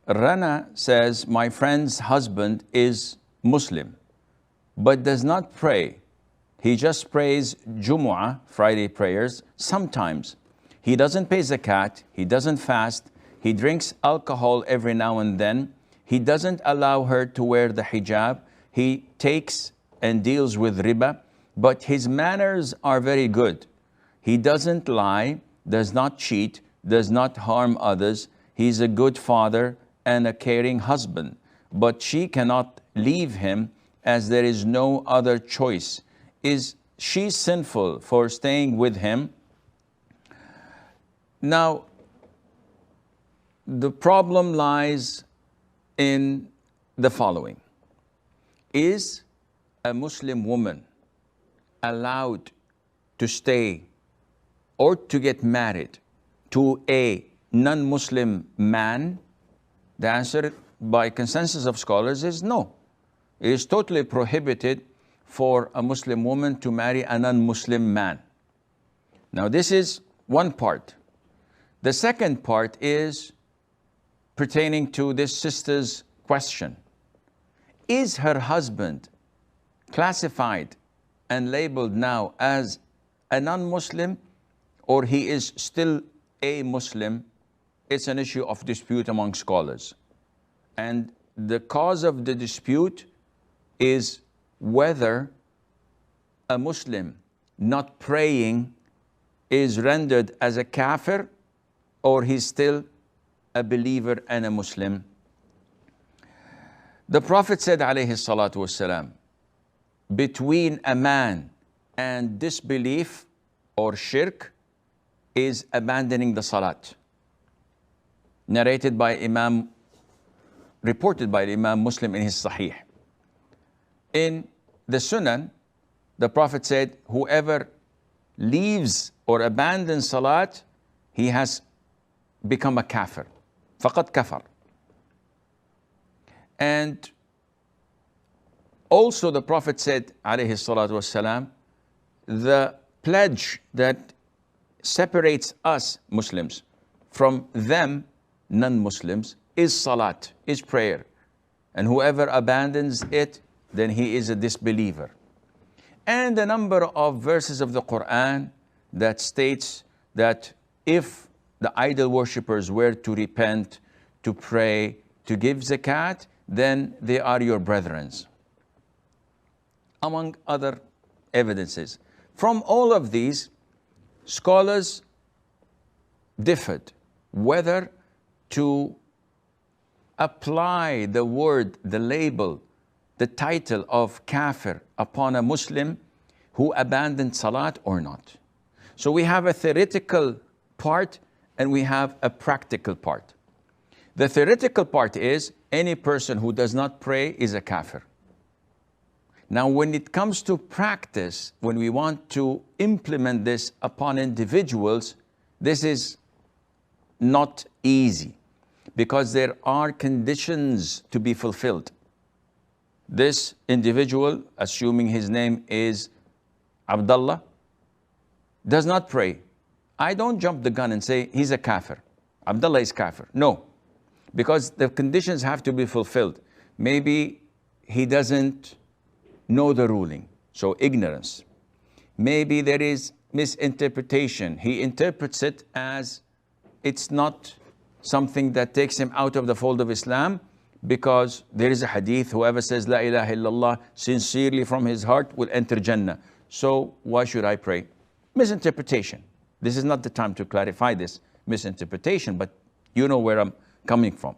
Rana says, my friend's husband is Muslim, but does not pray. He just prays Jumu'ah, Friday prayers, sometimes. He doesn't pay zakat, he doesn't fast, he drinks alcohol every now and then, he doesn't allow her to wear the hijab, he takes and deals with riba, but his manners are very good. He doesn't lie, does not cheat, does not harm others, he's a good father and a caring husband, but she cannot leave him as there is no other choice. Is she sinful for staying with him? Now, the problem lies in the following. Is a Muslim woman allowed to stay or to get married to a non-Muslim man? The answer by consensus of scholars is no. It is totally prohibited for a Muslim woman to marry a non-Muslim man. Now this is one part. The second part is pertaining to this sister's question. Is her husband classified and labeled now as a non-Muslim, or he is still a Muslim? It's an issue of dispute among scholars. And the cause of the dispute is whether a Muslim not praying is rendered as a kafir, or he's still a believer and a Muslim. The Prophet said, alayhi salatu wasalam, between a man and disbelief or shirk is abandoning the salat. Narrated by reported by Imam Muslim in his Sahih. In the Sunan, the Prophet said, whoever leaves or abandons salat, he has become a kafir. Faqad kafar. And also the Prophet said, alayhi salatu wassalam, the pledge that separates us Muslims from them non-Muslims is salat, is prayer. And whoever abandons it, then he is a disbeliever. And a number of verses of the Quran that states that if the idol worshippers were to repent, to pray, to give zakat, then they are your brethren. Among other evidences. From all of these, scholars differed whether to apply the word, the label, the title of kafir upon a Muslim who abandoned salat or not. So we have a theoretical part and we have a practical part. The theoretical part is any person who does not pray is a kafir. Now, when it comes to practice, when we want to implement this upon individuals, this is not easy because there are conditions to be fulfilled. This individual, assuming his name is Abdullah, does not pray. I don't jump the gun and say he's a kafir. Abdullah is kafir. No, because the conditions have to be fulfilled. Maybe he doesn't know the ruling, so ignorance. Maybe there is misinterpretation. He interprets it as it's not something that takes him out of the fold of Islam, because there is a hadith, whoever says La ilaha illallah sincerely from his heart will enter Jannah. So why should I pray? Misinterpretation. This is not the time to clarify this misinterpretation, but you know where I'm coming from.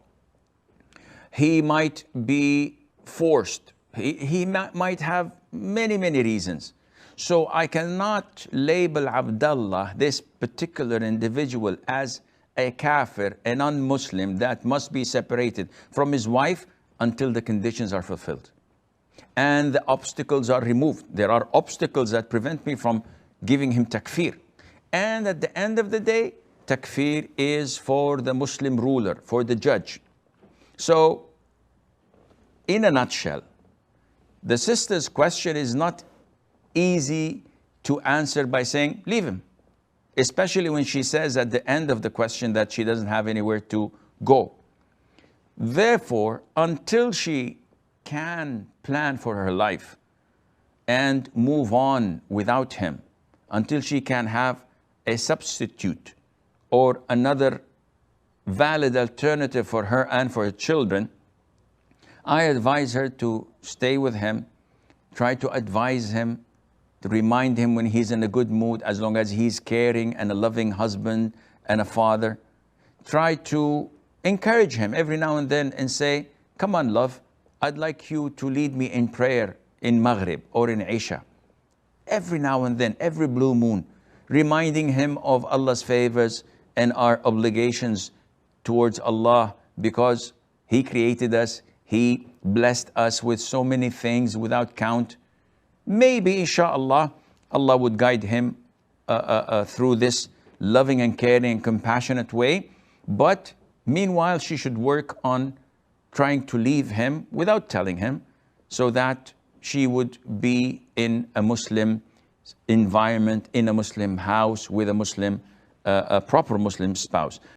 He might be forced. He might have many, many reasons. So I cannot label Abdullah, this particular individual, as a kafir, a non-Muslim that must be separated from his wife until the conditions are fulfilled. And the obstacles are removed. There are obstacles that prevent me from giving him takfir. And at the end of the day, takfir is for the Muslim ruler, for the judge. So, in a nutshell, the sister's question is not easy to answer by saying, leave him. Especially when she says at the end of the question that she doesn't have anywhere to go. Therefore, until she can plan for her life and move on without him, until she can have a substitute or another valid alternative for her and for her children, I advise her to stay with him, try to advise him, to remind him when he's in a good mood, as long as he's caring and a loving husband and a father. Try to encourage him every now and then and say, come on, love, I'd like you to lead me in prayer in Maghrib or in Isha. Every now and then, every blue moon, reminding him of Allah's favors and our obligations towards Allah, because He created us, He blessed us with so many things without count. Maybe, inshallah, Allah would guide him through this loving and caring and compassionate way. But meanwhile, she should work on trying to leave him without telling him, so that she would be in a Muslim environment, in a Muslim house, with a Muslim, a proper Muslim spouse.